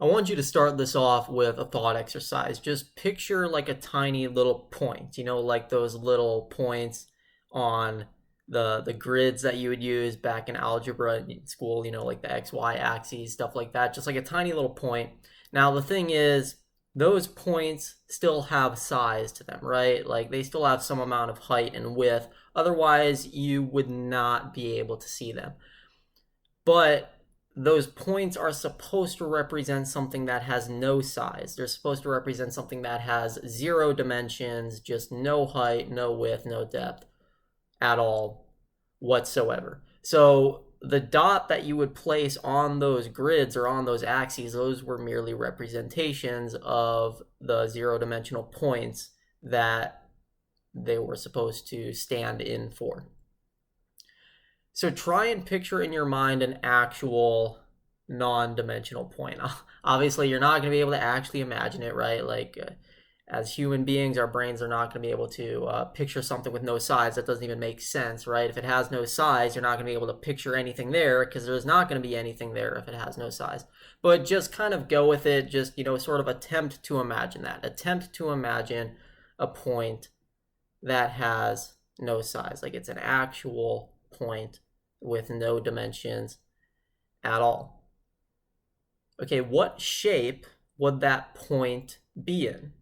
I want you to start this off with a thought exercise. Just picture like a tiny little point, like those little points on the grids that you would use back in algebra in school, like the XY axes, stuff like that. Just like a tiny little point. Now, the thing is, those points still have size to them, right? Like they still have some amount of height and width. Otherwise, you would not be able to see them. But those points are supposed to represent something that has no size. They're supposed to represent something that has zero dimensions, just no height, no width, no depth at all whatsoever. So the dot that you would place on those grids or on those axes, those were merely representations of the zero dimensional points that they were supposed to stand in for. So try and picture in your mind an actual non-dimensional point. Obviously, you're not going to be able to actually imagine it, right? Like, as human beings, our brains are not going to be able to picture something with no size. That doesn't even make sense, right? If it has no size, you're not going to be able to picture anything there because there's not going to be anything there if it has no size. But just kind of go with it. Just, sort of attempt to imagine that. Attempt to imagine a point that has no size. Like it's an actual point with no dimensions at all. Okay, what shape would that point be in?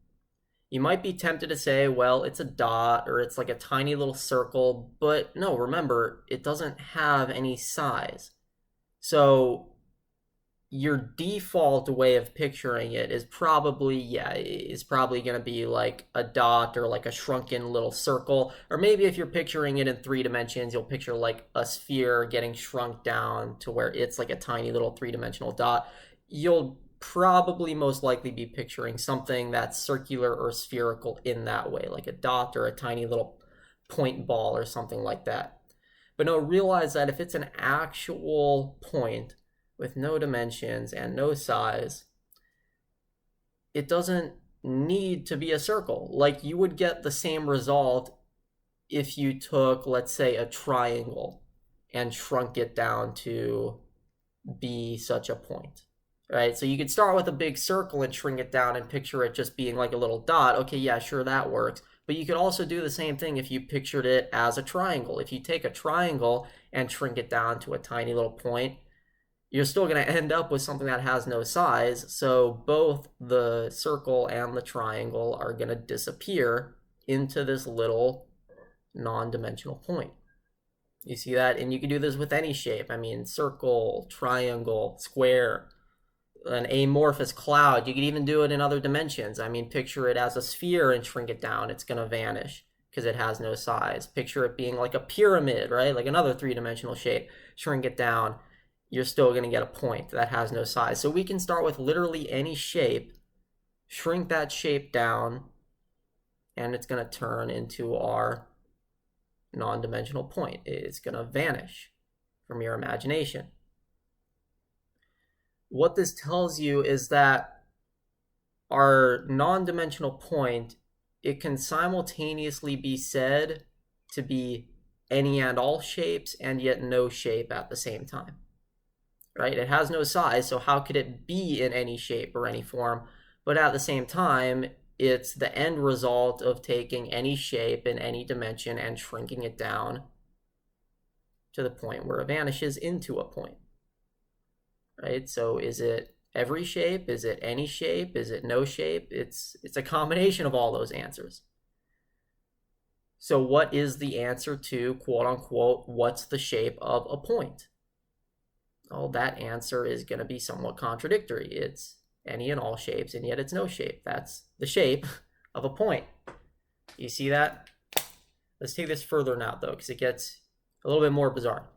You might be tempted to say, well, it's a dot or it's like a tiny little circle, but no, remember, it doesn't have any size. So your default way of picturing it is probably going to be like a dot or like a shrunken little circle. Or maybe if you're picturing it in 3 dimensions, you'll picture like a sphere getting shrunk down to where it's like a tiny little 3-dimensional dot. You'll probably most likely be picturing something that's circular or spherical in that way, like a dot or a tiny little point ball or something like that. But no, realize that if it's an actual point with no dimensions and no size, it doesn't need to be a circle. Like you would get the same result if you took, let's say, a triangle and shrunk it down to be such a point, right? So you could start with a big circle and shrink it down and picture it just being like a little dot. Okay, yeah, sure, that works. But you could also do the same thing if you pictured it as a triangle. If you take a triangle and shrink it down to a tiny little point, you're still going to end up with something that has no size. So both the circle and the triangle are going to disappear into this little non-dimensional point. You see that? And you can do this with any shape. I mean, circle, triangle, square, an amorphous cloud. You could even do it in other dimensions. I mean, picture it as a sphere and shrink it down. It's going to vanish because it has no size. Picture it being like a pyramid, right? Like another 3-dimensional shape. Shrink it down. You're still going to get a point that has no size. So we can start with literally any shape, shrink that shape down, and it's going to turn into our non-dimensional point. It's going to vanish from your imagination. What this tells you is that our non-dimensional point, it can simultaneously be said to be any and all shapes and yet no shape at the same time. Right? It has no size, so how could it be in any shape or any form? But at the same time, it's the end result of taking any shape in any dimension and shrinking it down to the point where it vanishes into a point. Right? So is it every shape? Is it any shape? Is it no shape? It's a combination of all those answers. So what is the answer to, quote unquote, what's the shape of a point? Well, that answer is going to be somewhat contradictory. It's any and all shapes, and yet it's no shape. That's the shape of a point. You see that? Let's take this further now, though, because it gets a little bit more bizarre.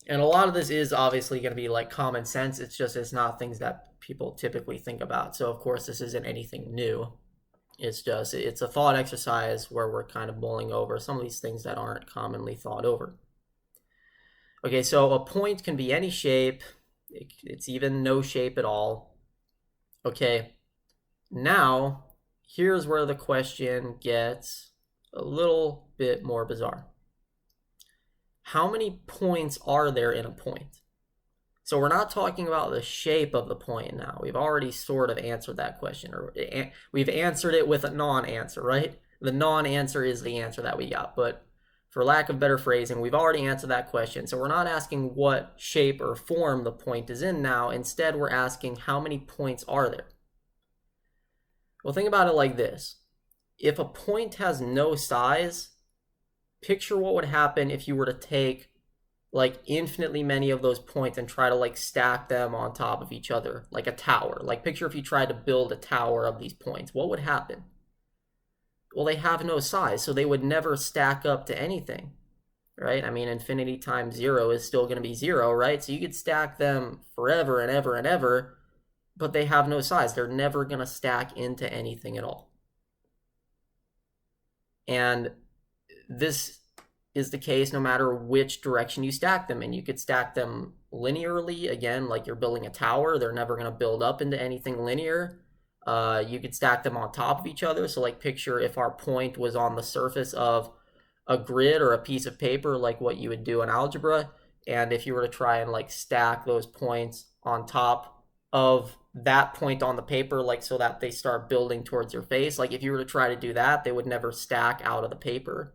And a lot of this is obviously going to be like common sense. It's not things that people typically think about. So, of course, this isn't anything new. It's a thought exercise where we're kind of mulling over some of these things that aren't commonly thought over. Okay, so a point can be any shape. It's even no shape at all. Okay, now here's where the question gets a little bit more bizarre. How many points are there in a point? So we're not talking about the shape of the point now. We've already sort of answered that question, or we've answered it with a non-answer, right? The non-answer is the answer that we got, but for lack of better phrasing, we've already answered that question. So we're not asking what shape or form the point is in now. Instead, we're asking how many points are there? Well, think about it like this. If a point has no size, picture what would happen if you were to take like infinitely many of those points and try to like stack them on top of each other like a tower. Like picture if you tried to build a tower of these points, what would happen? Well, they have no size, so they would never stack up to anything, right? I mean, infinity times 0 is still going to be 0, right? So you could stack them forever and ever and ever, but they have no size. They're never going to stack into anything at all. And this is the case no matter which direction you stack them in. You could stack them linearly, again, like you're building a tower. They're never going to build up into anything linear. You could stack them on top of each other. So like picture if our point was on the surface of a grid or a piece of paper, like what you would do in algebra. And if you were to try and like stack those points on top of that point on the paper, like so that they start building towards your face, like if you were to try to do that, they would never stack out of the paper.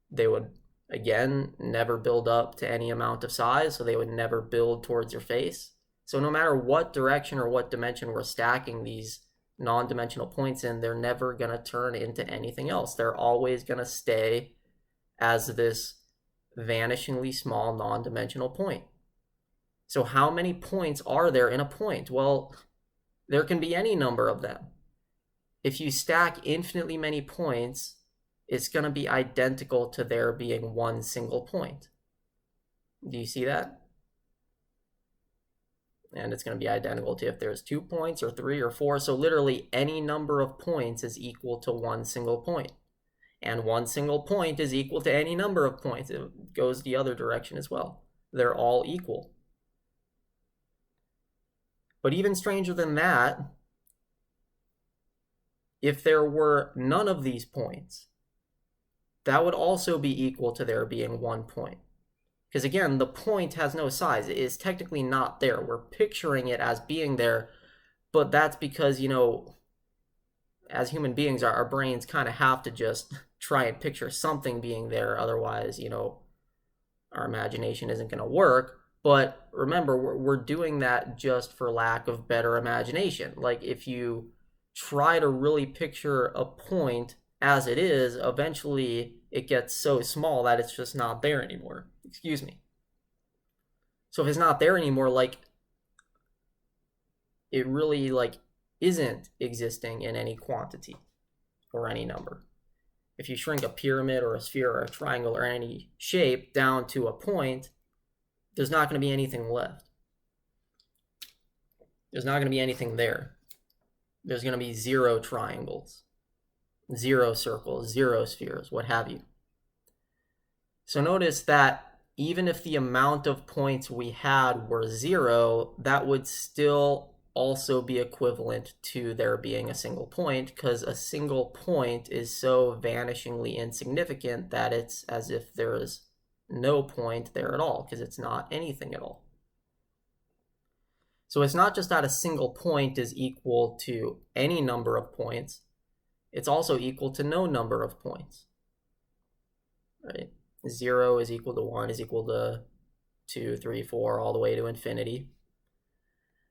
They would, again, never build up to any amount of size, so they would never build towards your face. So no matter what direction or what dimension we're stacking these non-dimensional points in, they're never going to turn into anything else. They're always going to stay as this vanishingly small non-dimensional point. So how many points are there in a point? Well, there can be any number of them. If you stack infinitely many points, it's going to be identical to there being one single point. Do you see that? And it's going to be identical to if there's 2 points or 3 or 4. So literally any number of points is equal to one single point. And one single point is equal to any number of points. It goes the other direction as well. They're all equal. But even stranger than that, if there were none of these points, that would also be equal to there being 1 point. Because again, the point has no size. It is technically not there. We're picturing it as being there, but that's because, you know, as human beings, our brains kind of have to just try and picture something being there. Otherwise, you know, our imagination isn't going to work. But remember, we're doing that just for lack of better imagination. Like if you try to really picture a point as it is, eventually it gets so small that it's just not there anymore. Excuse me. So if it's not there anymore, like it really like isn't existing in any quantity or any number. If you shrink a pyramid or a sphere or a triangle or any shape down to a point, there's not going to be anything left. There's not going to be anything there. There's going to be 0 triangles, 0 circles, 0 spheres, what have you. So notice that even if the amount of points we had were 0, that would still also be equivalent to there being a single point, because a single point is so vanishingly insignificant that it's as if there is no point there at all, because it's not anything at all. So it's not just that a single point is equal to any number of points, it's also equal to no number of points, right? 0 is equal to 1 is equal to 2, 3, 4, all the way to infinity.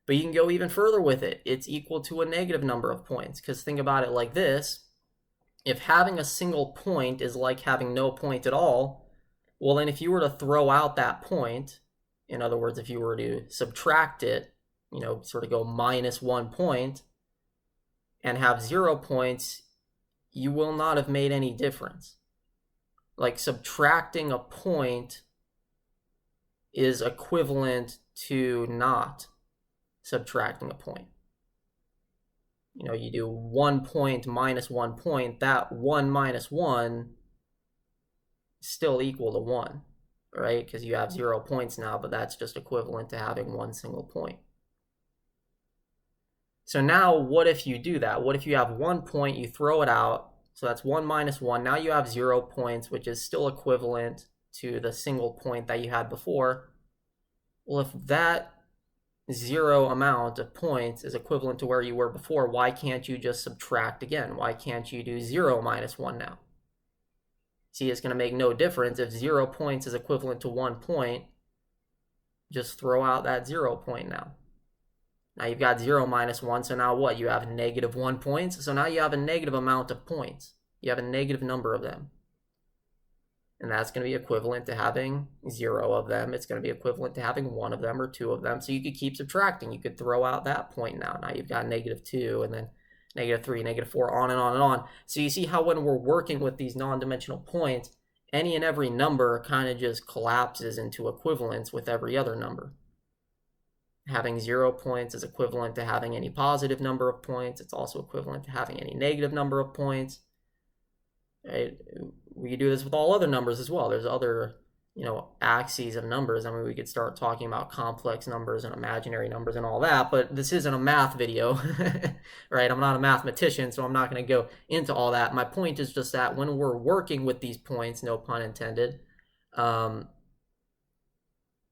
But you can go even further with it. It's equal to a negative number of points, because think about it like this. If having a single point is like having no point at all, well then if you were to throw out that point, in other words, if you were to subtract it, you know, sort of go minus 1 point and have 0 points, you will not have made any difference. Like subtracting a point is equivalent to not subtracting a point. You know, you do 1 point minus 1 point, that 1 minus 1 is still equal to 1, right? Because you have 0 points now, but that's just equivalent to having 1 single point. So now what if you do that? What if you have 1 point, you throw it out, so that's 1 minus 1. Now you have 0 points, which is still equivalent to the single point that you had before. Well, if that zero amount of points is equivalent to where you were before, why can't you just subtract again? Why can't you do 0 minus 1 now? See, it's going to make no difference. If 0 points is equivalent to 1 point, just throw out that 0 point now. Now you've got 0 minus 1, so now what? You have negative 1 points. So now you have a negative amount of points. You have a negative number of them. And that's going to be equivalent to having 0 of them. It's going to be equivalent to having 1 of them or 2 of them. So you could keep subtracting. You could throw out that point now. Now you've got negative 2 and then negative 3, negative 4, on and on and on. So you see how when we're working with these non-dimensional points, any and every number kind of just collapses into equivalence with every other number. Having 0 points is equivalent to having any positive number of points. It's also equivalent to having any negative number of points. Right? We could do this with all other numbers as well. There's other, axes of numbers. I mean, we could start talking about complex numbers and imaginary numbers and all that, but this isn't a math video, right? I'm not a mathematician, so I'm not going to go into all that. My point is just that when we're working with these points, no pun intended,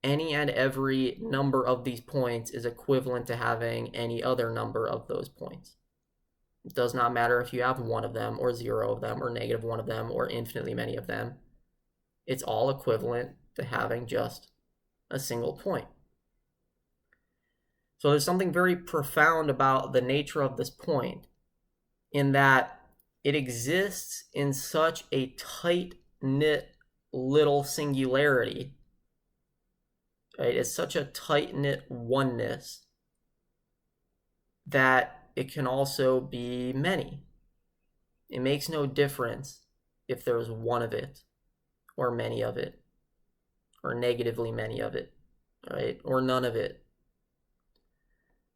any and every number of these points is equivalent to having any other number of those points. It does not matter if you have 1 of them or 0 of them or negative 1 of them or infinitely many of them. It's all equivalent to having just a single point. So there's something very profound about the nature of this point in that it exists in such a tight-knit little singularity. Right? It's such a tight-knit oneness that it can also be many. It makes no difference if there's 1 of it, or many of it, or negatively many of it, right? Or none of it.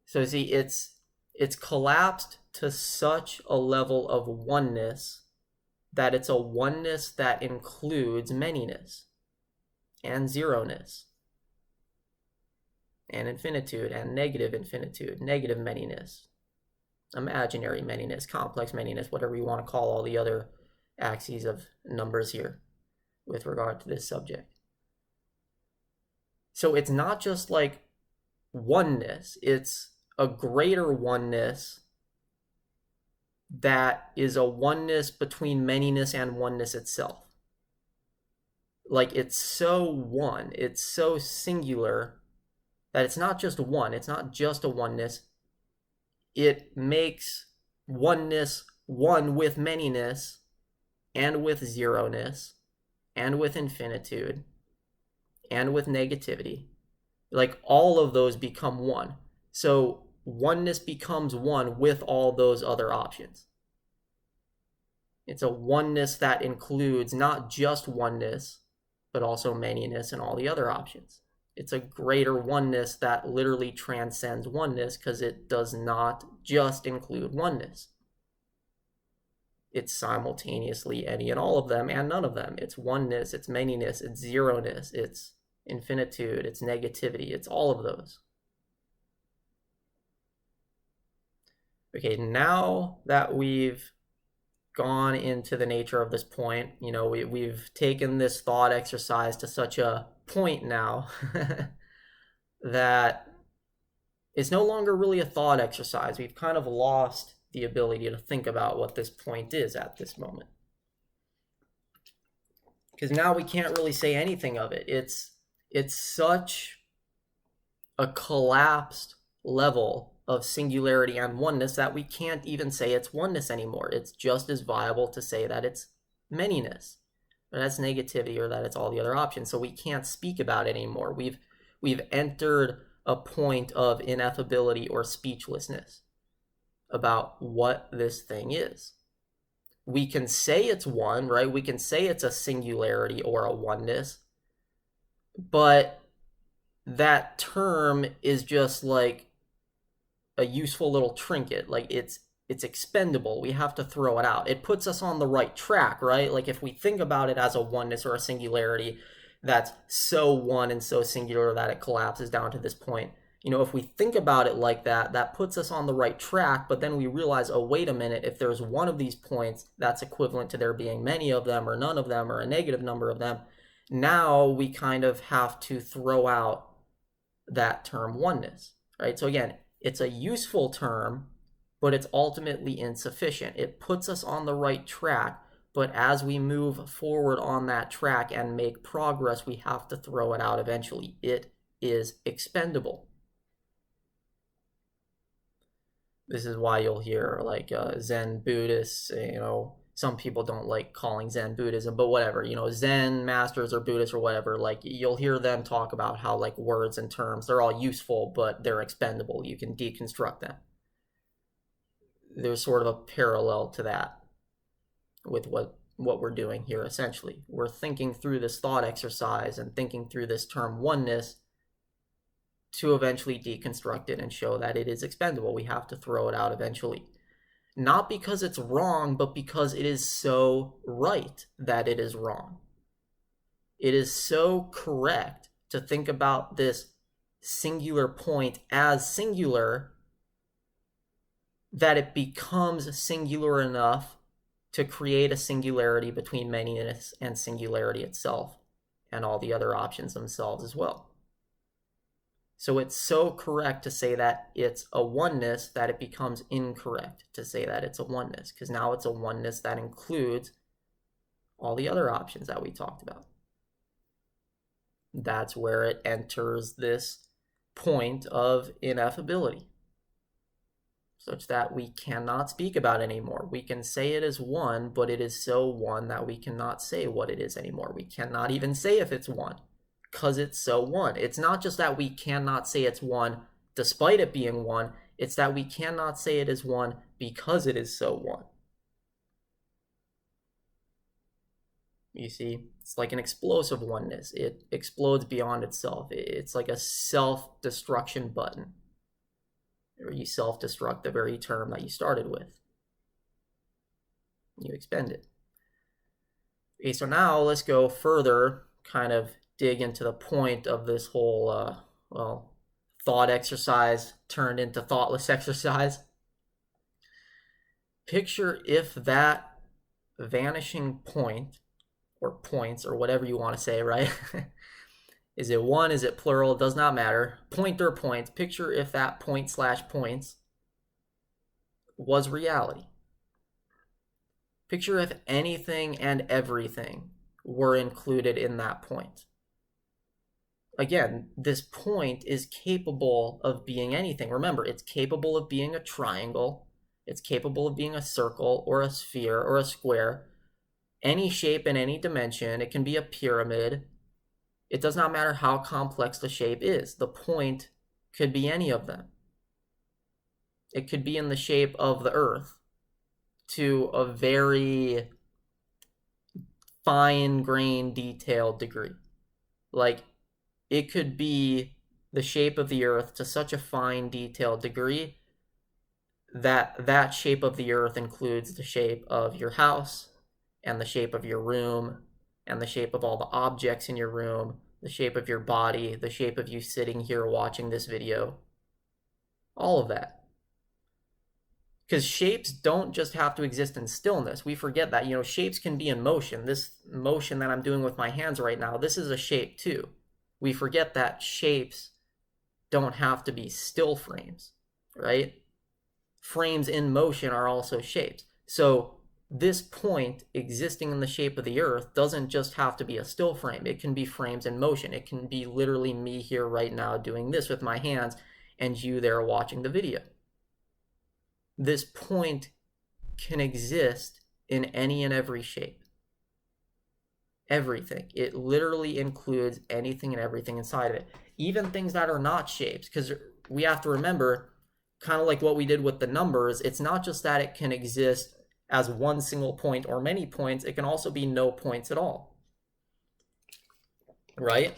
So see, it's collapsed to such a level of oneness that it's a oneness that includes manyness, and zeroness, and infinitude, and negative infinitude, negative manyness, imaginary manyness, complex manyness, whatever you want to call all the other axes of numbers here with regard to this subject. So it's not just like oneness, it's a greater oneness that is a oneness between manyness and oneness itself. Like it's so one, it's so singular that it's not just one, it's not just a oneness. It makes oneness one with manyness and with zeroness and with infinitude and with negativity. Like all of those become one. So oneness becomes one with all those other options. It's a oneness that includes not just oneness, but also manyness and all the other options. It's a greater oneness that literally transcends oneness because it does not just include oneness. It's simultaneously any and all of them and none of them. It's oneness, it's manyness, it's zeroness, it's infinitude, it's negativity, it's all of those. Okay, now that we've gone into the nature of this point, we've taken this thought exercise to such a point now that it's no longer really a thought exercise. We've kind of lost the ability to think about what this point is at this moment. Because now we can't really say anything of it. It's such a collapsed level of singularity and oneness that we can't even say it's oneness anymore. It's just as viable to say that it's manyness, or that's negativity, or that it's all the other options. So we can't speak about it anymore. We've entered a point of ineffability or speechlessness about what this thing is. We can say it's one, right? We can say it's a singularity or a oneness, but that term is just like a useful little trinket. Like it's expendable. We have to throw it out. It puts us on the right track, right? Like if we think about it as a oneness or a singularity that's so one and so singular that it collapses down to this point, if we think about it like that, that puts us on the right track. But then we realize, oh, wait a minute, if there's one of these points that's equivalent to there being many of them or none of them or a negative number of them, now we kind of have to throw out that term oneness, right? So again, it's a useful term, but it's ultimately insufficient. It puts us on the right track, but as we move forward on that track and make progress, we have to throw it out eventually. It is expendable. This is why you'll hear like Zen Buddhists, some people don't like calling Zen Buddhism, but whatever, Zen masters or Buddhists or whatever, like you'll hear them talk about how like words and terms, they're all useful, but they're expendable. You can deconstruct them. There's sort of a parallel to that with what we're doing here. Essentially, we're thinking through this thought exercise and thinking through this term oneness to eventually deconstruct it and show that it is expendable. We have to throw it out eventually. Not because it's wrong, but because it is so right that it is wrong. It is so correct to think about this singular point as singular that it becomes singular enough to create a singularity between manyness and singularity itself and all the other options themselves as well. So it's so correct to say that it's a oneness that it becomes incorrect to say that it's a oneness, because now it's a oneness that includes all the other options that we talked about. That's where it enters this point of ineffability, such that we cannot speak about it anymore. We can say it is one, but it is so one that we cannot say what it is anymore. We cannot even say if it's one, because it's so one. It's not just that we cannot say it's one despite it being one, it's that we cannot say it is one because it is so one. You see, it's like an explosive oneness. It explodes beyond itself. It's like a self-destruction button, or you self-destruct the very term that you started with. You expend it. Okay, so now let's go further, kind of dig into the point of this whole, thought exercise turned into thoughtless exercise. Picture if that vanishing point, or points, or whatever you want to say, right? Is it one? Is it plural? It does not matter. Point or points. Picture if that point/points was reality. Picture if anything and everything were included in that point. Again, this point is capable of being anything. Remember, it's capable of being a triangle. It's capable of being a circle or a sphere or a square. Any shape in any dimension. It can be a pyramid. It does not matter how complex the shape is. The point could be any of them. It could be in the shape of the earth to a very fine-grained, detailed degree. Like, it could be the shape of the earth to such a fine, detailed degree that that shape of the earth includes the shape of your house and the shape of your room and the shape of all the objects in your room, the shape of your body, the shape of you sitting here watching this video, all of that. Because shapes don't just have to exist in stillness. We forget that, shapes can be in motion. This motion that I'm doing with my hands right now, this is a shape too. We forget that shapes don't have to be still frames, right? Frames in motion are also shapes. So this point existing in the shape of the earth doesn't just have to be a still frame. It can be frames in motion. It can be literally me here right now doing this with my hands and you there watching the video. This point can exist in any and every shape. Everything. It literally includes anything and everything inside of it. Even things that are not shapes, because we have to remember, kind of like what we did with the numbers, it's not just that it can exist as one single point or many points, it can also be no points at all, right?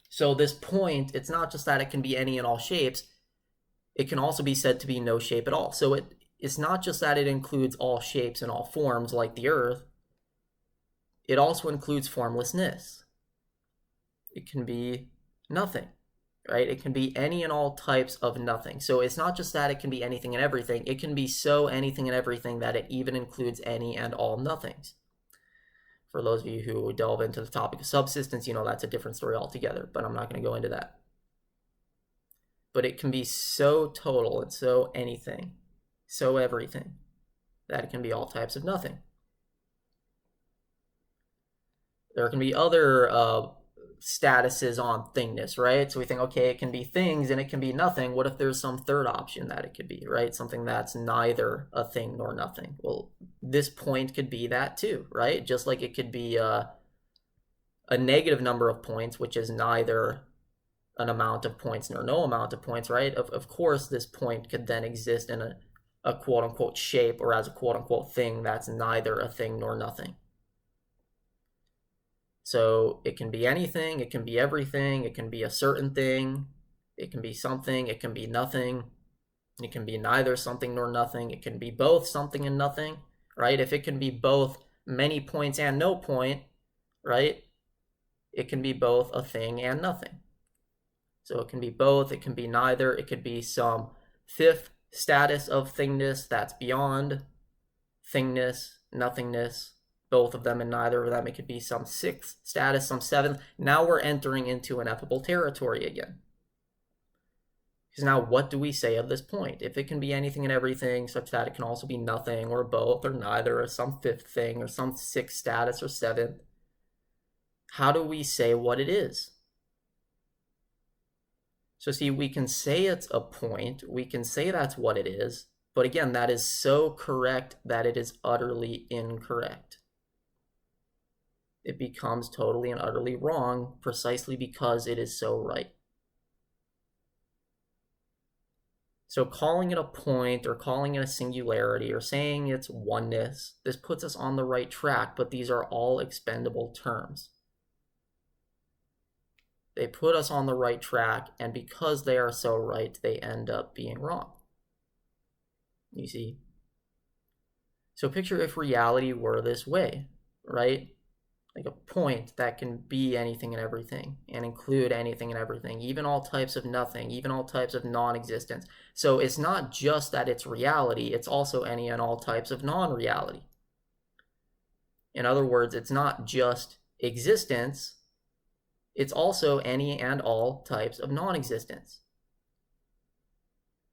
So this point, it's not just that it can be any and all shapes, it can also be said to be no shape at all. So it's not just that it includes all shapes and all forms like the earth, it also includes formlessness. It can be nothing, right? It can be any and all types of nothing. So it's not just that it can be anything and everything. It can be so anything and everything that it even includes any and all nothings. For those of you who delve into the topic of subsistence, that's a different story altogether, but I'm not going to go into that. but it can be so total and so anything, so everything, that it can be all types of nothing. There can be other statuses on thingness, right? So we think, okay, it can be things and it can be nothing. What if there's some third option that it could be, right? Something that's neither a thing nor nothing. Well, this point could be that too, right? Just like it could be a negative number of points, which is neither an amount of points nor no amount of points, right? Of course, this point could then exist in a quote-unquote shape or as a quote-unquote thing that's neither a thing nor nothing. So it can be anything, it can be everything, it can be a certain thing, it can be something, it can be nothing, it can be neither something nor nothing, it can be both something and nothing, right? If it can be both many points and no point, right? It can be both a thing and nothing. So it can be both, it can be neither, it could be some fifth status of thingness that's beyond thingness, nothingness, both of them and neither of them. It could be some sixth status, some seventh. Now we're entering into ineffable territory again. Because now what do we say of this point? If it can be anything and everything, such that it can also be nothing or both or neither or some fifth thing or some sixth status or seventh, how do we say what it is? So see, we can say it's a point, we can say that's what it is, but again, that is so correct that it is utterly incorrect. It becomes totally and utterly wrong precisely because it is so right. So calling it a point or calling it a singularity or saying it's oneness, this puts us on the right track, but these are all expendable terms. They put us on the right track, and because they are so right, they end up being wrong. You see? So picture if reality were this way, right? Like a point that can be anything and everything and include anything and everything, even all types of nothing, even all types of non-existence. So it's not just that it's reality, it's also any and all types of non-reality. In other words, it's not just existence, it's also any and all types of non-existence.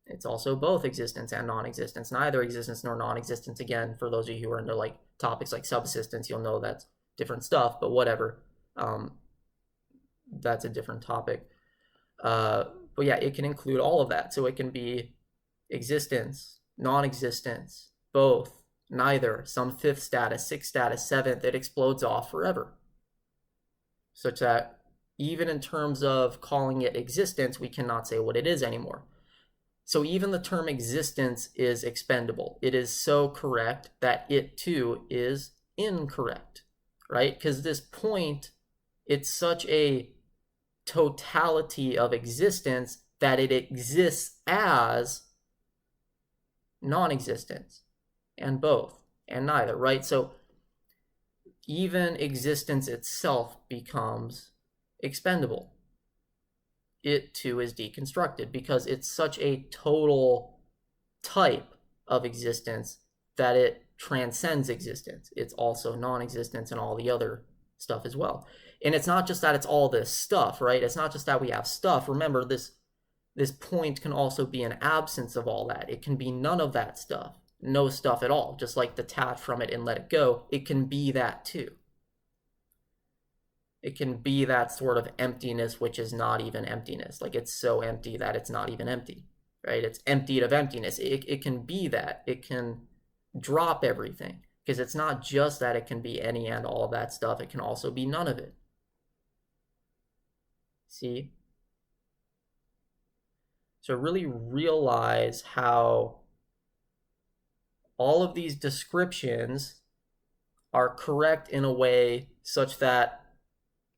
It's also both existence and non-existence, neither existence nor non-existence. Again, for those of you who are into like topics like subsistence, you'll know that's different stuff, but whatever. That's a different topic. But yeah, it can include all of that. So it can be existence, non-existence, both, neither, some fifth status, sixth status, seventh. It explodes off forever. Such that even in terms of calling it existence, we cannot say what it is anymore. So even the term existence is expendable. It is so correct that it too is incorrect, right? Because this point, it's such a totality of existence that it exists as non-existence and both and neither, right? So even existence itself becomes expendable. It too is deconstructed because it's such a total type of existence that it transcends existence. It's also non-existence and all the other stuff as well. And it's not just that it's all this stuff, right? It's not just that we have stuff. Remember, this point can also be an absence of all that. It can be none of that stuff, no stuff at all, just like detach from it and let it go. It can be that too. It can be that sort of emptiness, which is not even emptiness. Like it's so empty that it's not even empty, right? It's emptied of emptiness. It can be that. It can drop everything because it's not just that it can be any and all of that stuff. It can also be none of it. See? So really realize how all of these descriptions are correct in a way such that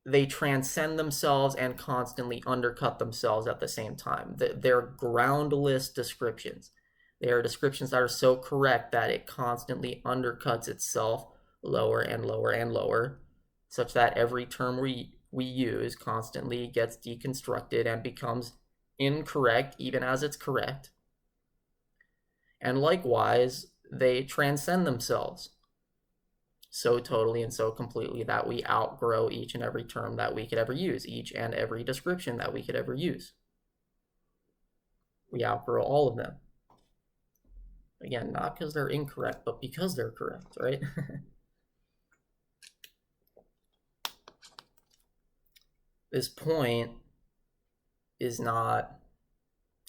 they transcend themselves and constantly undercut themselves at the same time. They're groundless descriptions. They are descriptions that are so correct that it constantly undercuts itself lower and lower and lower, such that every term we use constantly gets deconstructed and becomes incorrect even as it's correct. And likewise, they transcend themselves so totally and so completely that we outgrow each and every term that we could ever use, each and every description that we could ever use. We outgrow all of them. Again, not because they're incorrect, but because they're correct, right? This point is not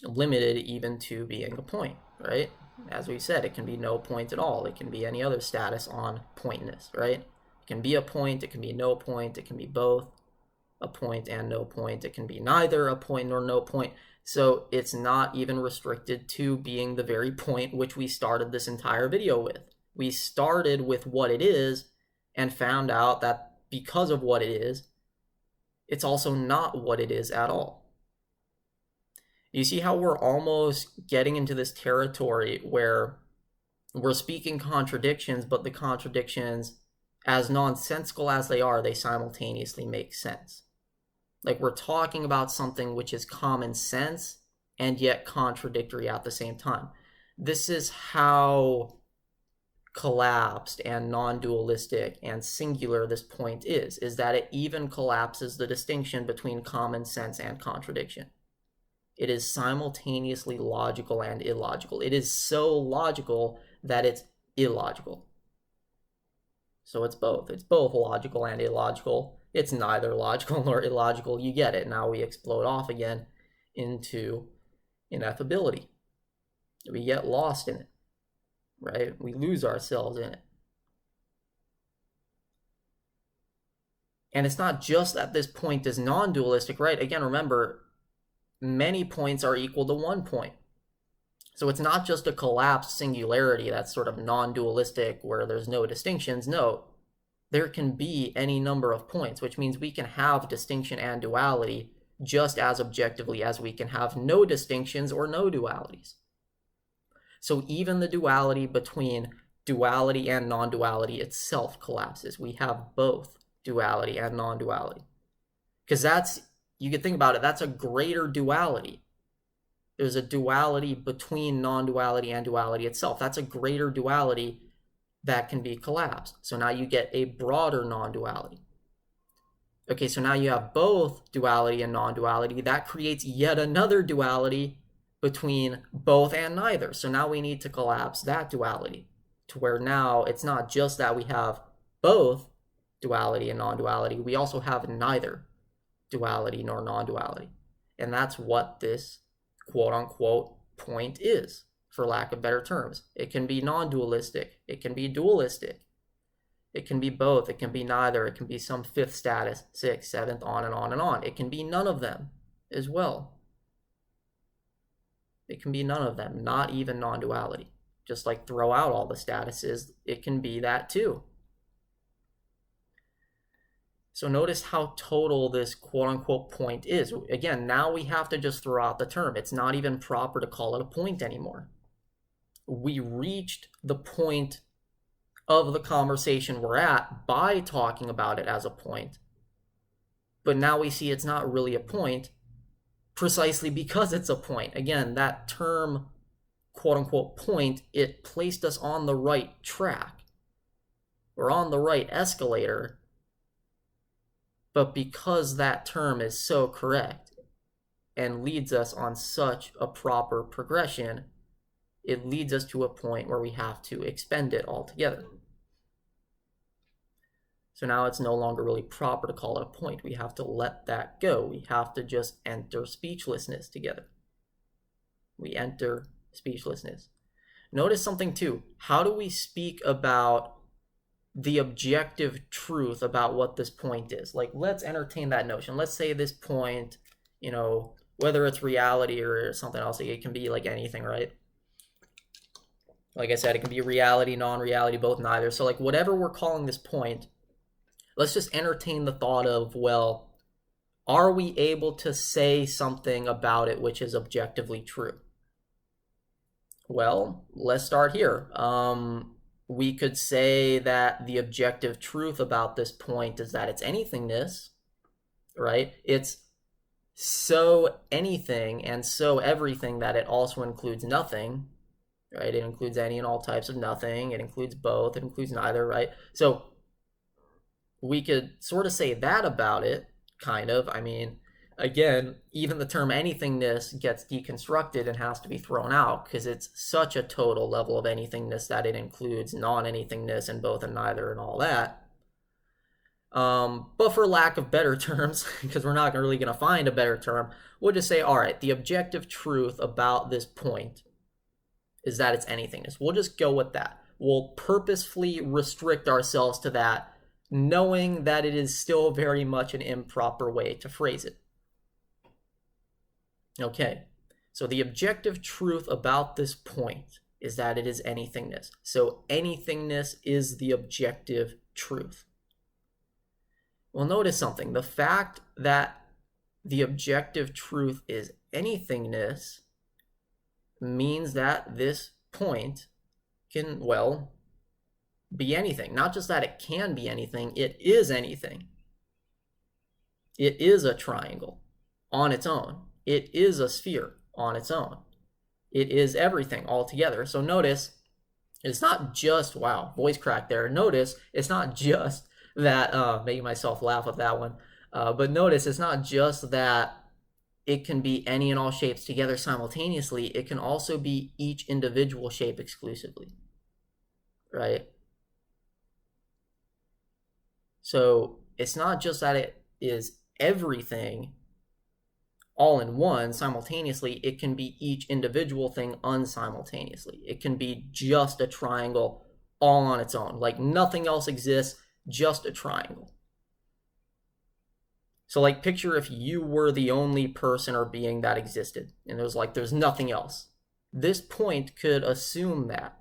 limited even to being a point, right? As we said, it can be no point at all. It can be any other status on pointness, right? It can be a point, it can be no point, it can be both a point and no point. It can be neither a point nor no point. So it's not even restricted to being the very point which we started this entire video with. We started with what it is and found out that because of what it is, it's also not what it is at all. You see how we're almost getting into this territory where we're speaking contradictions, but the contradictions, as nonsensical as they are, they simultaneously make sense. Like we're talking about something which is common sense and yet contradictory at the same time. This is how collapsed and non-dualistic and singular this point is that it even collapses the distinction between common sense and contradiction. It is simultaneously logical and illogical. It is so logical that it's illogical. So it's both. It's both logical and illogical. It's neither logical nor illogical. You get it. Now we explode off again into ineffability. We get lost in it, right? We lose ourselves in it. And it's not just that this point is non-dualistic, right? Again, remember, many points are equal to one point. So it's not just a collapsed singularity that's sort of non-dualistic where there's no distinctions. No, there can be any number of points, which means we can have distinction and duality just as objectively as we can have no distinctions or no dualities. So even the duality between duality and non-duality itself collapses. We have both duality and non-duality. Because that's, you could think about it, that's a greater duality. There's a duality between non-duality and duality itself. That's a greater duality that can be collapsed. So now you get a broader non-duality. Okay, so now you have both duality and non-duality. That creates yet another duality between both and neither. So now we need to collapse that duality to where now it's not just that we have both duality and non-duality, we also have neither duality nor non-duality. And that's what this quote-unquote point is, for lack of better terms. It can be non-dualistic, it can be dualistic, it can be both, it can be neither, it can be some fifth status, sixth, seventh, on and on and on. It can be none of them as well. It can be none of them, not even non-duality. Just like throw out all the statuses, it can be that too. So notice how total this quote-unquote point is. Again, now we have to just throw out the term. It's not even proper to call it a point anymore. We reached the point of the conversation we're at by talking about it as a point. But now we see it's not really a point precisely because it's a point. Again, that term, quote-unquote point, it placed us on the right track. We're on the right escalator. But because that term is so correct and leads us on such a proper progression, it leads us to a point where we have to expend it altogether. So now it's no longer really proper to call it a point. We have to let that go. We have to just enter speechlessness together. We enter speechlessness. Notice something too. How do we speak about the objective truth about what this point is? Like, let's entertain that notion. Let's say this point, you know, whether it's reality or something else, it can be like anything, right? Like I said, it can be reality, non-reality, both, neither. So like whatever we're calling this point, let's just entertain the thought of, well, are we able to say something about it which is objectively true? Well, let's start here. We could say that the objective truth about this point is that it's anythingness, right? It's so anything and so everything that it also includes nothing, right? It includes any and all types of nothing. It includes both. It includes neither, right? So we could sort of say that about it, kind of. I mean, again, even the term anythingness gets deconstructed and has to be thrown out because it's such a total level of anythingness that it includes non-anythingness and both and neither and all that. But for lack of better terms, because we're not really going to find a better term, we'll just say, all right, the objective truth about this point is that it's anythingness. We'll just go with that. We'll purposefully restrict ourselves to that, knowing that it is still very much an improper way to phrase it. Okay, so the objective truth about this point is that it is anythingness. So anythingness is the objective truth. Well, notice something. The fact that the objective truth is anythingness means that this point can, well, be anything. Not just that it can be anything, it is anything. It is a triangle on its own. It is a sphere on its own. It is everything altogether. So notice, it's not just, wow, voice crack there. Notice, it's not just that, making myself laugh with that one. But notice, it's not just that it can be any and all shapes together simultaneously. It can also be each individual shape exclusively, right? So it's not just that it is everything all in one simultaneously. It can be each individual thing unsimultaneously. It can be just a triangle all on its own, like nothing else exists, just a triangle. So like picture if you were the only person or being that existed and there's nothing else. This point could assume that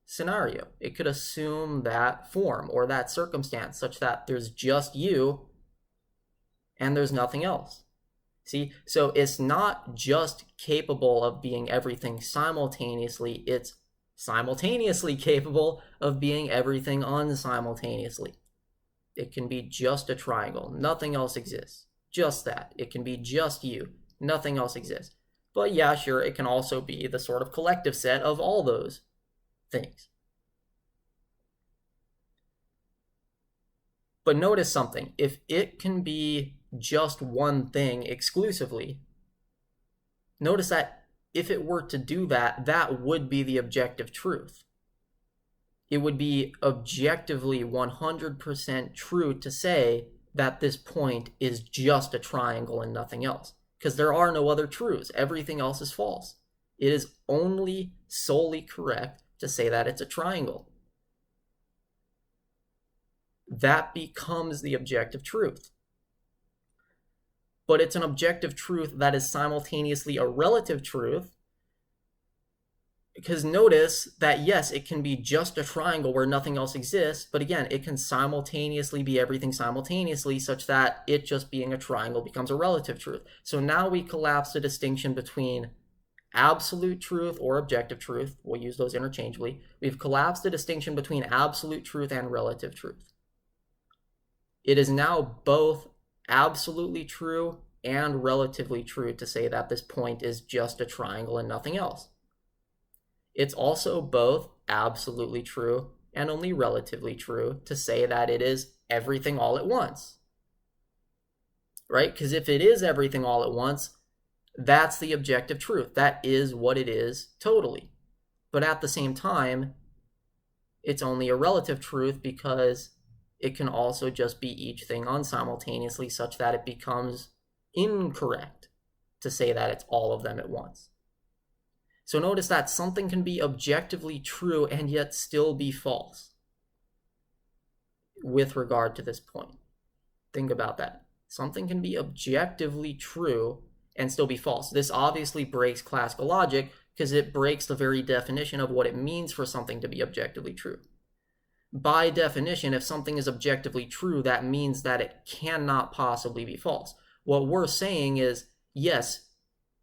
scenario. It could assume that form or that circumstance such that there's just you and there's nothing else. See, so it's not just capable of being everything simultaneously, it's simultaneously capable of being everything unsimultaneously. It can be just a triangle. Nothing else exists. Just that. It can be just you. Nothing else exists. But yeah, sure, it can also be the sort of collective set of all those things. But notice something. If it can be just one thing exclusively, notice that if it were to do that, that would be the objective truth. It would be objectively 100% true to say that this point is just a triangle and nothing else, because there are no other truths. Everything else is false. It is only solely correct to say that it's a triangle. That becomes the objective truth. But it's an objective truth that is simultaneously a relative truth, because notice that, yes, it can be just a triangle where nothing else exists, but again, it can simultaneously be everything simultaneously such that it just being a triangle becomes a relative truth. So now we collapse the distinction between absolute truth or objective truth. We'll use those interchangeably. We've collapsed the distinction between absolute truth and relative truth. It is now both absolutely true and relatively true to say that this point is just a triangle and nothing else. It's also both absolutely true and only relatively true to say that it is everything all at once, right? Because if it is everything all at once, that's the objective truth. That is what it is totally. But at the same time, it's only a relative truth because it can also just be each thing unsimultaneously such that it becomes incorrect to say that it's all of them at once. So notice that something can be objectively true and yet still be false with regard to this point. Think about that. Something can be objectively true and still be false. This obviously breaks classical logic because it breaks the very definition of what it means for something to be objectively true. By definition, if something is objectively true, that means that it cannot possibly be false. What we're saying is, yes,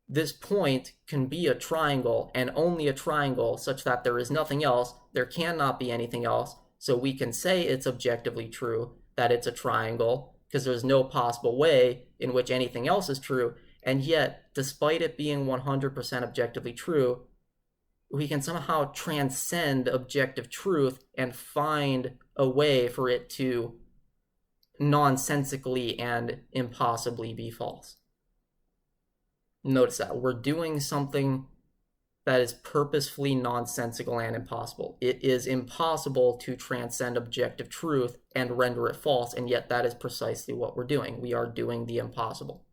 this point can be a triangle and only a triangle such that there is nothing else. There cannot be anything else. So we can say it's objectively true that it's a triangle because there's no possible way in which anything else is true. And yet, despite it being 100% objectively true, we can somehow transcend objective truth and find a way for it to nonsensically and impossibly be false. Notice that we're doing something that is purposefully nonsensical and impossible. It is impossible to transcend objective truth and render it false, and yet that is precisely what we're doing. We are doing the impossible.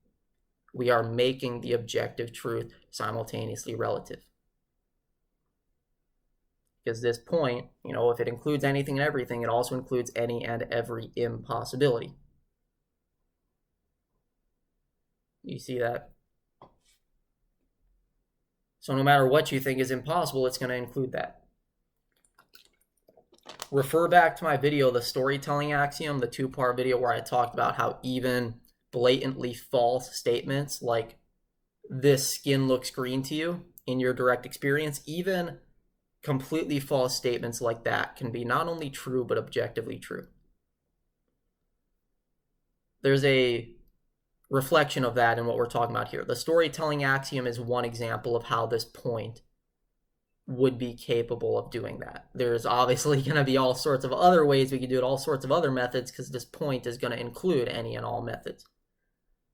We are making the objective truth simultaneously relative. Because this point, if it includes anything and everything, it also includes any and every impossibility. You see that? So no matter what you think is impossible, it's going to include that. Refer back to my video, the storytelling axiom, the 2-part video where I talked about how even blatantly false statements like this skin looks green to you in your direct experience, even completely false statements like that can be not only true, but objectively true. There's a reflection of that in what we're talking about here. The storytelling axiom is one example of how this point would be capable of doing that. There's obviously going to be all sorts of other ways we could do it, all sorts of other methods, because this point is going to include any and all methods,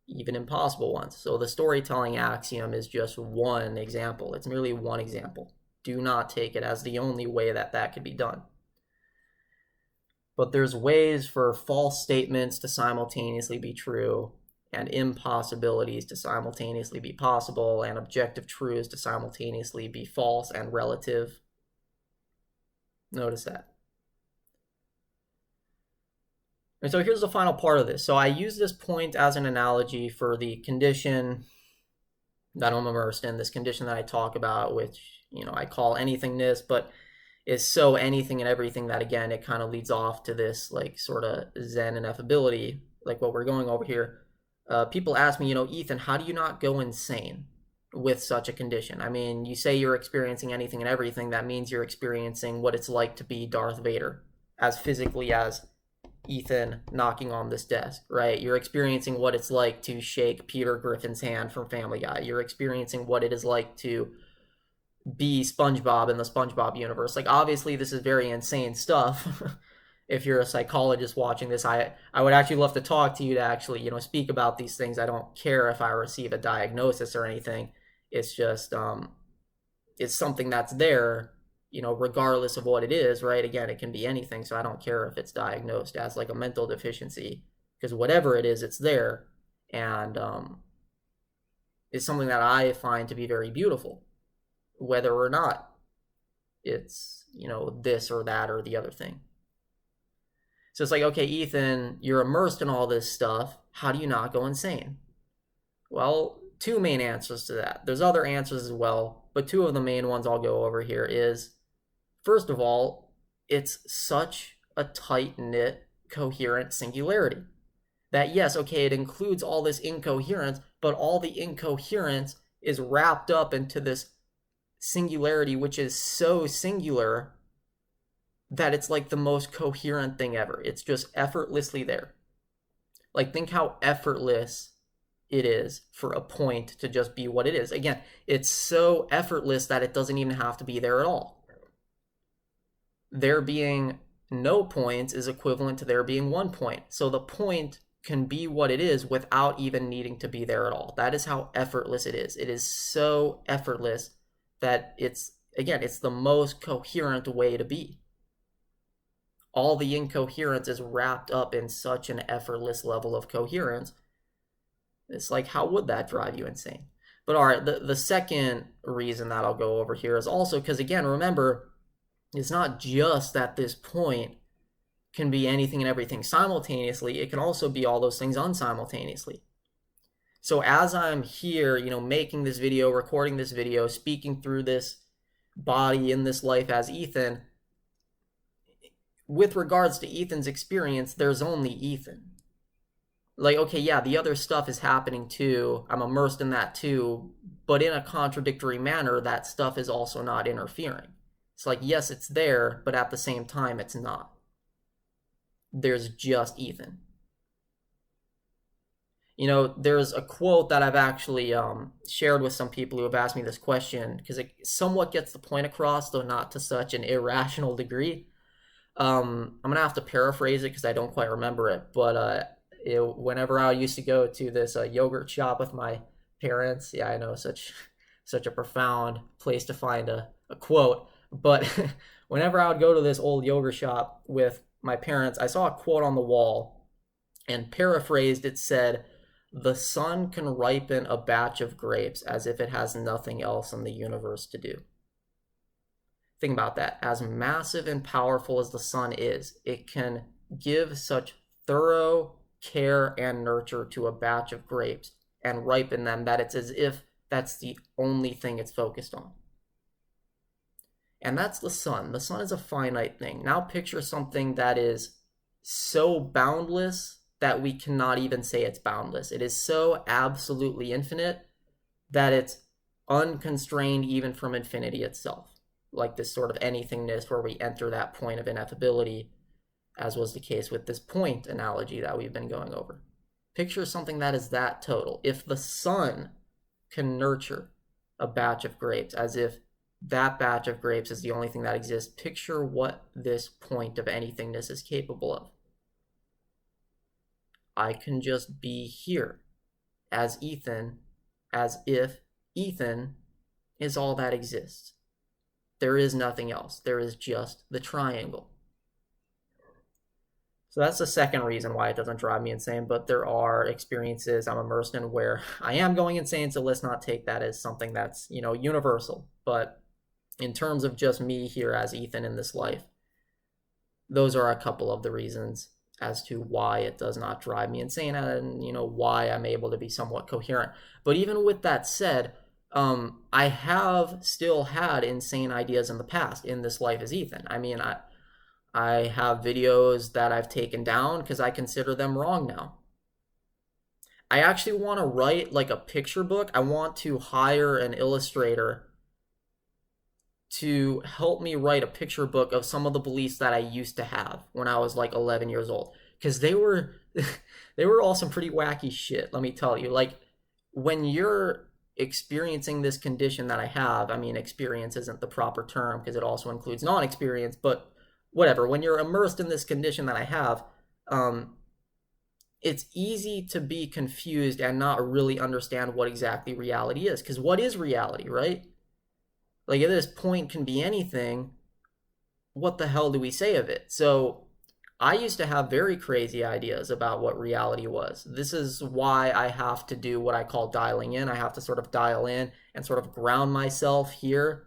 even impossible ones. So the storytelling axiom is just one example. It's merely one example. Do not take it as the only way that that could be done. But there's ways for false statements to simultaneously be true, and impossibilities to simultaneously be possible, and objective truths to simultaneously be false and relative. Notice that. And so here's the final part of this. So I use this point as an analogy for the condition that I'm immersed in, this condition that I talk about, which, I call anythingness, but is so anything and everything that, again, it kind of leads off to this like sort of Zen ineffability, like what we're going over here. People ask me, Ethan, how do you not go insane with such a condition? I mean, you say you're experiencing anything and everything. That means you're experiencing what it's like to be Darth Vader, as physically as Ethan knocking on this desk, right? You're experiencing what it's like to shake Peter Griffin's hand from Family Guy. You're experiencing what it is like to be SpongeBob in the SpongeBob universe. Like, obviously, this is very insane stuff. If you're a psychologist watching this, I would actually love to talk to you to actually, speak about these things. I don't care if I receive a diagnosis or anything. It's just, it's something that's there, regardless of what it is, right? Again, it can be anything, so I don't care if it's diagnosed as like a mental deficiency, because whatever it is, it's there, and it's something that I find to be very beautiful, whether or not it's, this or that or the other thing. So it's like, okay, Ethan, you're immersed in all this stuff. How do you not go insane? Well, 2 main answers to that. There's other answers as well, but 2 of the main ones I'll go over here is, first of all, it's such a tight-knit, coherent singularity that, yes, okay, it includes all this incoherence, but all the incoherence is wrapped up into this singularity, which is so singular that it's like the most coherent thing ever. It's just effortlessly there. Like, think how effortless it is for a point to just be what it is. Again, it's so effortless that it doesn't even have to be there at all. There being no points is equivalent to there being 1 point. So the point can be what it is without even needing to be there at all. That is how effortless it is. It is so effortless that it's the most coherent way to be. All the incoherence is wrapped up in such an effortless level of coherence. It's like, how would that drive you insane? But all right, the second reason that I'll go over here is also because, again, remember, it's not just that this point can be anything and everything simultaneously. It can also be all those things unsimultaneously. So as I'm here, making this video, recording this video, speaking through this body in this life as Ethan, with regards to Ethan's experience, there's only Ethan. Like, okay, yeah, the other stuff is happening too. I'm immersed in that too. But in a contradictory manner, that stuff is also not interfering. It's like, yes, it's there, but at the same time, it's not. There's just Ethan. There's a quote that I've actually shared with some people who have asked me this question, because it somewhat gets the point across, though not to such an irrational degree. I'm going to have to paraphrase it because I don't quite remember it, but whenever I used to go to this yogurt shop with my parents. Yeah, I know, such a profound place to find a quote. But whenever I would go to this old yoga shop with my parents, I saw a quote on the wall, and paraphrased, it said, "The sun can ripen a batch of grapes as if it has nothing else in the universe to do." Think about that. As massive and powerful as the sun is, it can give such thorough care and nurture to a batch of grapes and ripen them that it's as if that's the only thing it's focused on. And that's the sun. The sun is a finite thing. Now picture something that is so boundless that we cannot even say it's boundless. It is so absolutely infinite that it's unconstrained even from infinity itself. Like this sort of anythingness where we enter that point of ineffability, as was the case with this point analogy that we've been going over. Picture something that is that total. If the sun can nurture a batch of grapes as if that batch of grapes is the only thing that exists, picture what this point of anythingness is capable of. I can just be here as Ethan, as if Ethan is all that exists. There is nothing else. There is just the triangle. So that's the second reason why it doesn't drive me insane, but there are experiences I'm immersed in where I am going insane, so let's not take that as something that's, universal. But in terms of just me here as Ethan in this life, those are a couple of the reasons as to why it does not drive me insane and, why I'm able to be somewhat coherent. But even with that said, I have still had insane ideas in the past in this life as Ethan. I mean, I have videos that I've taken down because I consider them wrong now. I actually want to write like a picture book. I want to hire an illustrator to help me write a picture book of some of the beliefs that I used to have when I was like 11 years old. Because they were all some pretty wacky shit, let me tell you. Like, when you're experiencing this condition that I have, I mean, experience isn't the proper term because it also includes non-experience, but whatever, when you're immersed in this condition that I have, it's easy to be confused and not really understand what exactly reality is. Because what is reality, right? Like, at this point can be anything. What the hell do we say of it? So I used to have very crazy ideas about what reality was. This is why I have to do what I call dialing in. I have to sort of dial in and sort of ground myself here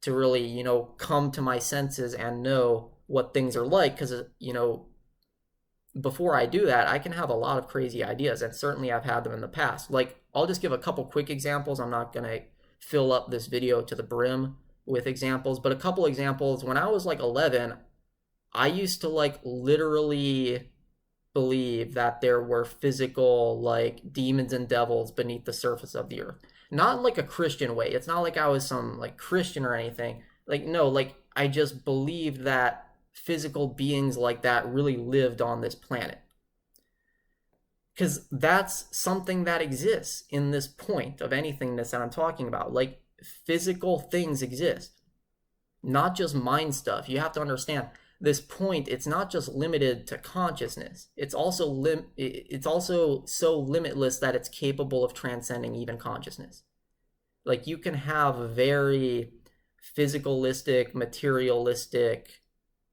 to really, come to my senses and know what things are like. Because, before I do that, I can have a lot of crazy ideas, and certainly I've had them in the past. Like, I'll just give a couple quick examples. I'm not going to fill up this video to the brim with examples, but a couple examples. When I was like 11, I used to like literally believe that there were physical like demons and devils beneath the surface of the earth. Not like a Christian way. It's not like I was some like Christian or anything. Like, no, like I just believed that physical beings like that really lived on this planet. Because that's something that exists in this point of anythingness that I'm talking about. Like, physical things exist, not just mind stuff. You have to understand this point. It's not just limited to consciousness. It's also so limitless that it's capable of transcending even consciousness. Like, you can have very physicalistic, materialistic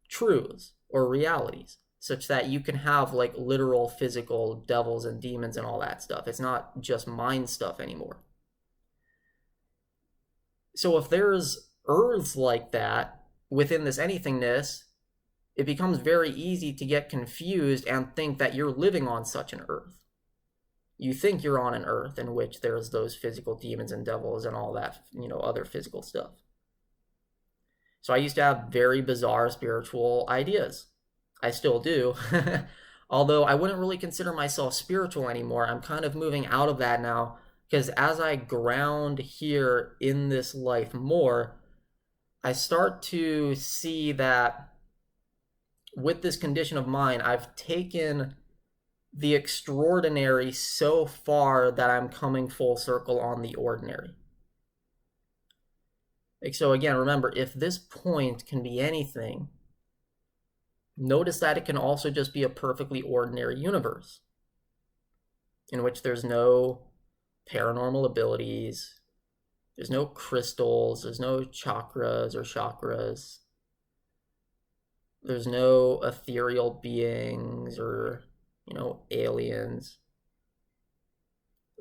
truths or realities, such that you can have like literal physical devils and demons and all that stuff. It's not just mind stuff anymore. So if there's earths like that within this anythingness, it becomes very easy to get confused and think that you're living on such an earth. You think you're on an earth in which there's those physical demons and devils and all that, other physical stuff. So I used to have very bizarre spiritual ideas. I still do. Although I wouldn't really consider myself spiritual anymore. I'm kind of moving out of that now, because as I ground here in this life more, I start to see that with this condition of mind, I've taken the extraordinary so far that I'm coming full circle on the ordinary. Like, so again, remember, if this point can be anything, notice that it can also just be a perfectly ordinary universe in which there's no paranormal abilities. There's no crystals. There's no chakras or chakras. There's no ethereal beings or, aliens.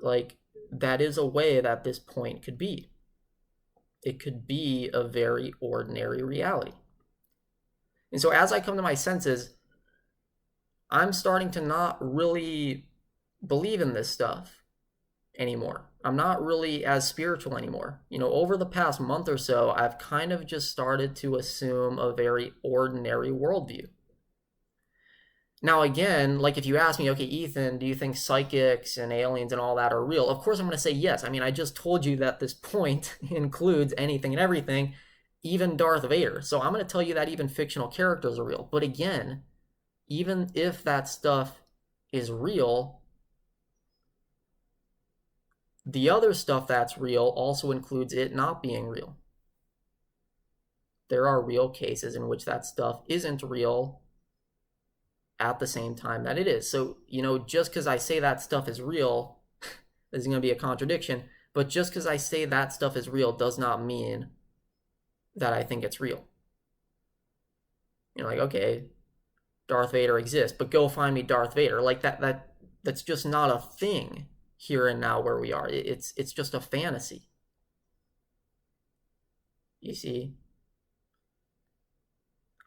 Like, that is a way that this point could be. It could be a very ordinary reality. And so as I come to my senses, I'm starting to not really believe in this stuff anymore. I'm not really as spiritual anymore. Over the past month or so, I've kind of just started to assume a very ordinary worldview. Now, again, like if you ask me, okay, Ethan, do you think psychics and aliens and all that are real? Of course, I'm going to say yes. I mean, I just told you that this point includes anything and everything, even Darth Vader. So I'm going to tell you that even fictional characters are real. But again, even if that stuff is real, the other stuff that's real also includes it not being real. There are real cases in which that stuff isn't real at the same time that it is. So, just because I say that stuff is real, this is going to be a contradiction, but just because I say that stuff is real does not mean that I think it's real. Like, okay, Darth Vader exists, but go find me Darth Vader. Like that's just not a thing here and now where we are. It's just a fantasy. You see?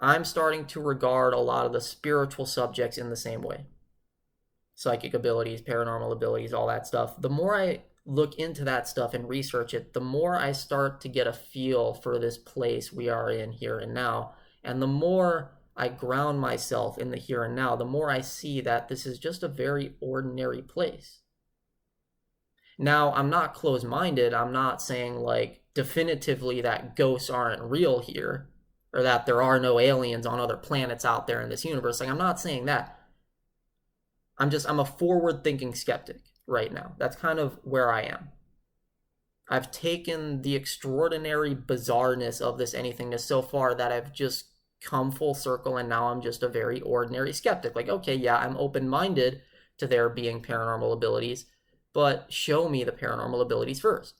I'm starting to regard a lot of the spiritual subjects in the same way. Psychic abilities, paranormal abilities, all that stuff. The more I look into that stuff and research it, the more I start to get a feel for this place we are in here and now. And the more I ground myself in the here and now, the more I see that this is just a very ordinary place. Now, I'm not closed-minded. I'm not saying like definitively that ghosts aren't real here, or that there are no aliens on other planets out there in this universe. Like, I'm not saying that. I'm a forward-thinking skeptic right now. That's kind of where I am. I've taken the extraordinary bizarreness of this anythingness so far that I've just come full circle, and now I'm just a very ordinary skeptic. Like, okay, yeah, I'm open-minded to there being paranormal abilities, but show me the paranormal abilities first.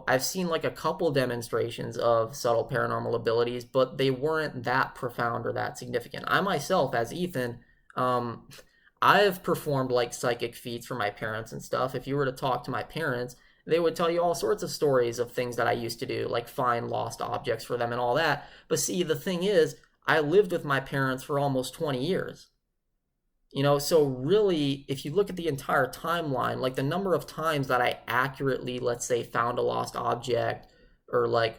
I've seen like a couple demonstrations of subtle paranormal abilities, but they weren't that profound or that significant. I myself, as Ethan, I've performed like psychic feats for my parents and stuff. If you were to talk to my parents, they would tell you all sorts of stories of things that I used to do, like find lost objects for them and all that. But see, the thing is, I lived with my parents for almost 20 years. So really, if you look at the entire timeline, like the number of times that I accurately, let's say, found a lost object or like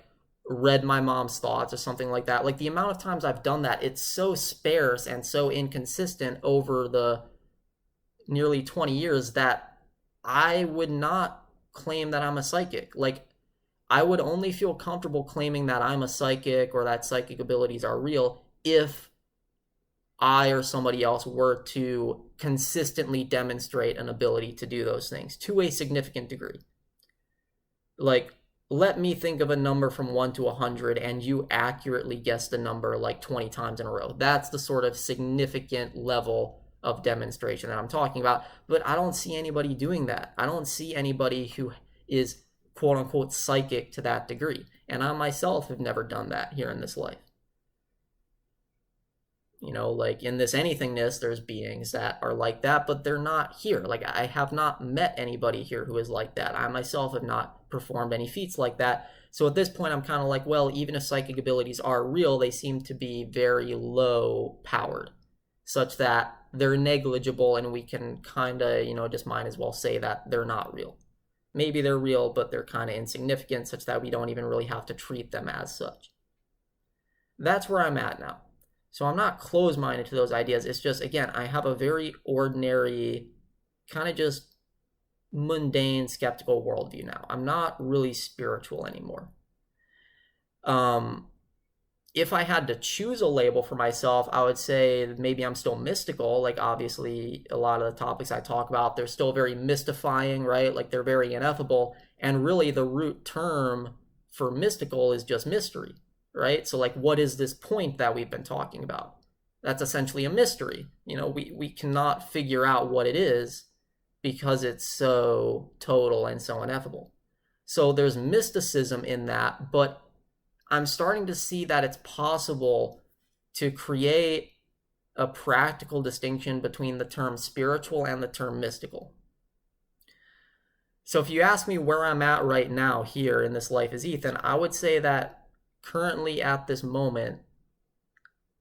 read my mom's thoughts or something like that, like the amount of times I've done that, it's so sparse and so inconsistent over the nearly 20 years that I would not claim that I'm a psychic. Like, I would only feel comfortable claiming that I'm a psychic or that psychic abilities are real if I or somebody else were to consistently demonstrate an ability to do those things to a significant degree. Like, let me think of a number from 1 to 100 and you accurately guess the number like 20 times in a row. That's the sort of significant level of demonstration that I'm talking about. But I don't see anybody doing that. I don't see anybody who is quote unquote psychic to that degree. And I myself have never done that here in this life. Like in this anythingness, there's beings that are like that, but they're not here. Like, I have not met anybody here who is like that. I myself have not performed any feats like that. So at this point, I'm kind of like, well, even if psychic abilities are real, they seem to be very low powered, such that they're negligible, and we can kind of, just might as well say that they're not real. Maybe they're real, but they're kind of insignificant, such that we don't even really have to treat them as such. That's where I'm at now. So I'm not closed-minded to those ideas. It's just, again, I have a very ordinary, kind of just mundane, skeptical worldview now. I'm not really spiritual anymore. If I had to choose a label for myself, I would say maybe I'm still mystical. Like, obviously, a lot of the topics I talk about, they're still very mystifying, right? Like, they're very ineffable. And really, the root term for mystical is just mystery. Right? So like, what is this point that we've been talking about? That's essentially a mystery. We cannot figure out what it is because it's so total and so ineffable. So there's mysticism in that, but I'm starting to see that it's possible to create a practical distinction between the term spiritual and the term mystical. So if you ask me where I'm at right now here in this life as Ethan, I would say that currently at this moment,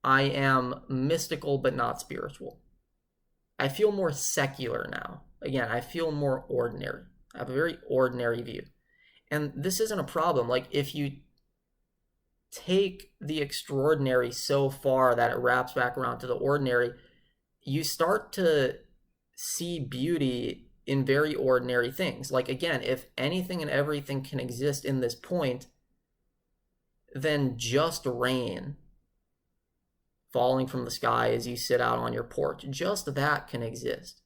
I am mystical but not spiritual. I feel more secular now. Again, I feel more ordinary. I have a very ordinary view. And this isn't a problem. Like, if you take the extraordinary so far that it wraps back around to the ordinary, you start to see beauty in very ordinary things. Like, again, if anything and everything can exist in this point, then just rain falling from the sky as you sit out on your porch, just that can exist.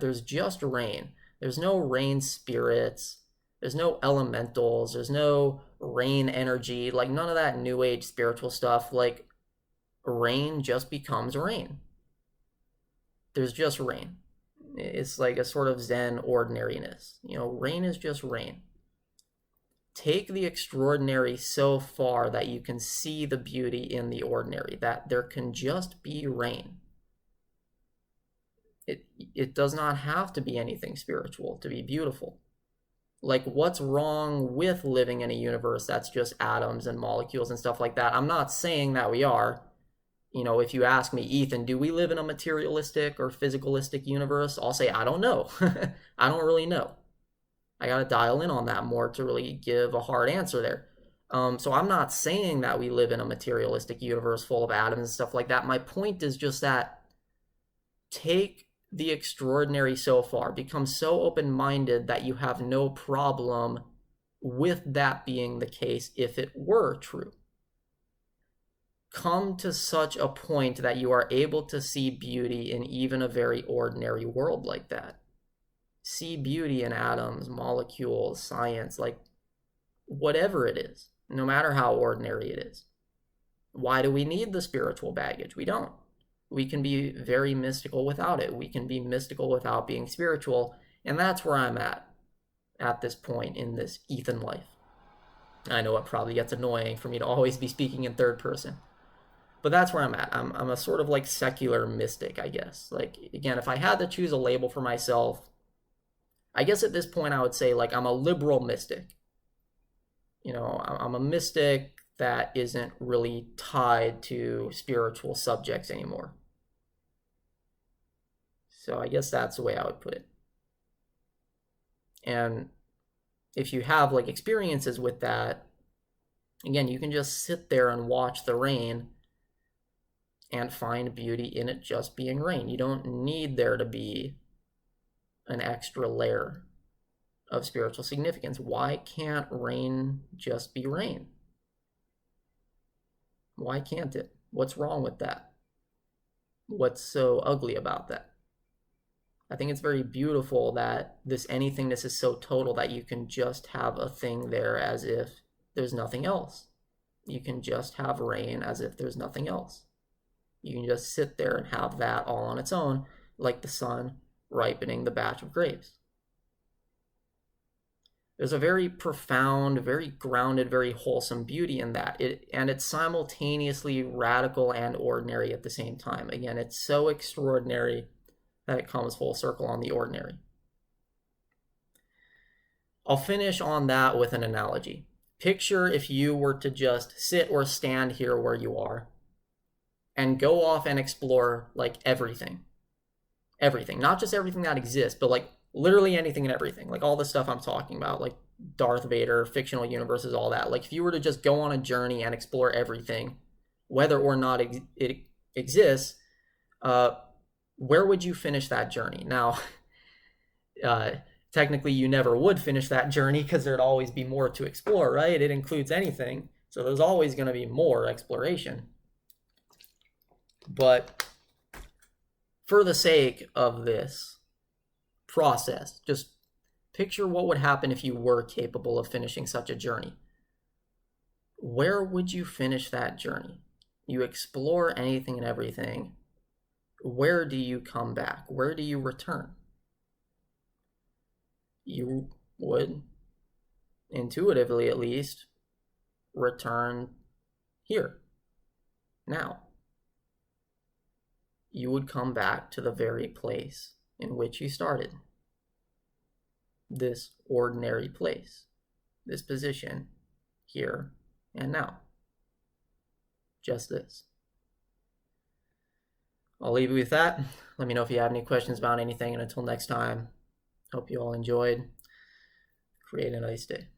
There's just rain. There's no rain spirits. There's no elementals. There's no rain energy. Like, none of that new age spiritual stuff. Like, rain just becomes rain. There's just rain. It's like a sort of Zen ordinariness. Rain is just rain. Take the extraordinary so far that you can see the beauty in the ordinary, that there can just be rain. It does not have to be anything spiritual to be beautiful. Like, what's wrong with living in a universe that's just atoms and molecules and stuff like that? I'm not saying that we are. If you ask me, Ethan, do we live in a materialistic or physicalistic universe? I'll say, I don't know. I don't really know. I got to dial in on that more to really give a hard answer there. So I'm not saying that we live in a materialistic universe full of atoms and stuff like that. My point is just that take the extraordinary so far, become so open-minded that you have no problem with that being the case if it were true. Come to such a point that you are able to see beauty in even a very ordinary world like that. See beauty in atoms, molecules, science, like whatever it is, no matter how ordinary it is. Why do we need the spiritual baggage? We don't. We can be very mystical without it. We can be mystical without being spiritual. And that's where I'm at this point in this Ethan life. I know it probably gets annoying for me to always be speaking in third person. But that's where I'm at. I'm a sort of like secular mystic, I guess. Like, again, if I had to choose a label for myself, I guess at this point I would say, like, I'm a liberal mystic. I'm a mystic that isn't really tied to spiritual subjects anymore. So I guess that's the way I would put it. And if you have like experiences with that, again, you can just sit there and watch the rain and find beauty in it just being rain. You don't need there to be an extra layer of spiritual significance. Why can't rain just be rain? Why can't it? What's wrong with that? What's so ugly about that? I think it's very beautiful that this anythingness is so total that you can just have a thing there as if there's nothing else. You can just have rain as if there's nothing else. You can just sit there and have that all on its own, like the sun ripening the batch of grapes. There's a very profound, very grounded, very wholesome beauty in that. And it's simultaneously radical and ordinary at the same time. Again, it's so extraordinary that it comes full circle on the ordinary. I'll finish on that with an analogy. Picture if you were to just sit or stand here where you are and go off and explore like everything. Everything. Not just everything that exists, but like literally anything and everything. Like all the stuff I'm talking about, like Darth Vader, fictional universes, all that. Like if you were to just go on a journey and explore everything, whether or not it exists, where would you finish that journey? Now, technically you never would finish that journey because there'd always be more to explore, right? It includes anything. So there's always going to be more exploration. But for the sake of this process, just picture what would happen if you were capable of finishing such a journey. Where would you finish that journey? You explore anything and everything. Where do you come back? Where do you return? you would, intuitively at least, return here, now. You would come back to the very place in which you started. This ordinary place, this position, here and now. Just this. I'll leave you with that. Let me know if you have any questions about anything, and until next time, hope you all enjoyed. Create a nice day.